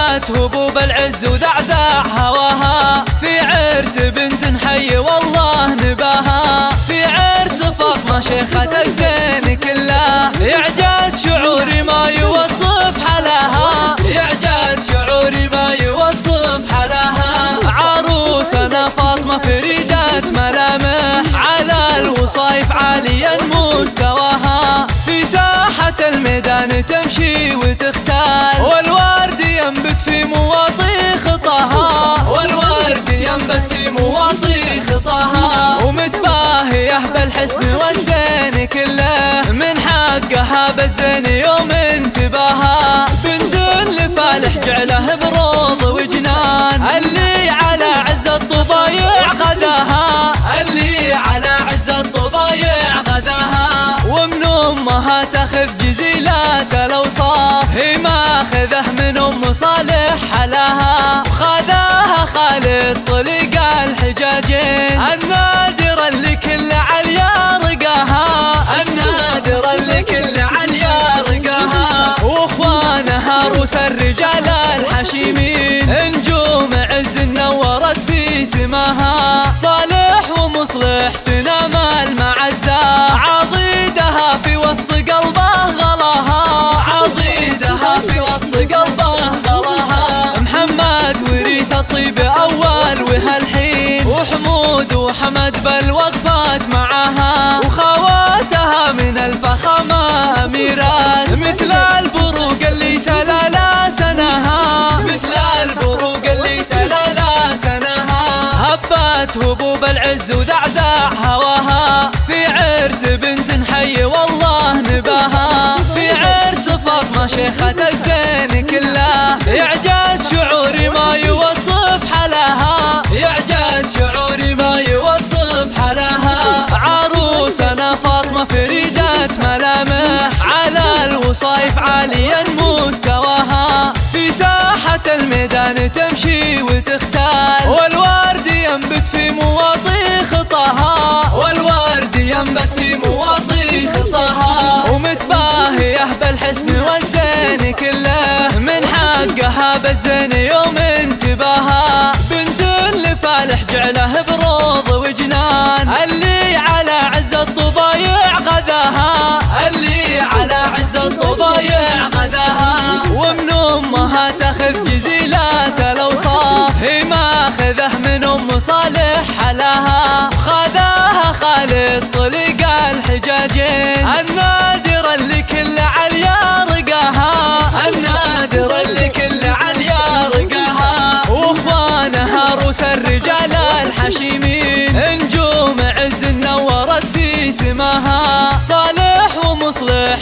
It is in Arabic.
هبت هبوب العز ودعدع هواها في عرس بنت حي والله نباها، في عرس فاطمة شيخة الزين كلها، إعجاز شعوري ما يوصف حلاها، إعجاز شعوري ما يوصف حلاها. عروسنا فاطمة فريدة ملامح على الوصايف عاليا مستواها، في ساحة الميدان تمشي وتختال، والورد ينبت في مواطي خطاها، والورد ينبت في مواطي خطاها. ومتباهية بالحسن والزين كله، من حقها بالزين يوم انتباها، بنت لفالح جعله بروض وجنان، اللي على عز الطبايع غداها، اللي على عز الطبايع غداها. ومن امها تاخذ جزيلات الاوصاف، هي ماخذه من ام صالح حلاها، وخذاها خالد طليق الحجاجين، النادر اللي كل عليا رقاها، النادر اللي كل عليا رقاها. واخوانها روس الرجال الحشيمين، نجوم عز نورت في سماها، صالح ومصلح سنام المعزة، عضيدها في وسط قلبه غلاها، عضيدها في وسط قلبه غلاها. محمد وريث الطيب اول وهالحين، وحمود وحمد بالوقفات معاها، وخواتها من الفخامة اميرات، مثل البروق اللي تلالا سناها، مثل البروق اللي تلالا سناها. هبت هبوب العز ودعدع هواها في عرس بنت حي والله نباها، في عرس فاطمة شيخة الزين كلها، إعجاز شعوري ما يوصف حلاها، إعجاز شعوري ما يوصف حلاها. عروسنا فاطمة فريدة ملامح على الوصايف عاليا مستواها، في ساحة الميدان تمشي وتختال، والورد ينبت في مواطي خطاها، والورد ينبت في مواطي خطاها. ومتباهية بالحسن والزين كله، من حقها بالزين يوم انتباها، بنت لفالح جعله بروض وجنان، اللي على عز الطبايع غداها، اللي على عز الطبايع غداها. ومن امها تاخذ جزيلات الاوصاف، هي ماخذه من ام صالح حلاها، وخذاها خالد طليق الحجاجين، النادر اللي كل عليا رقاها، النادر اللي كل عليا رقاها. واخوانها روس الرجال الحشيمين، نجوم عز نورت في سماها، صالح ومصلح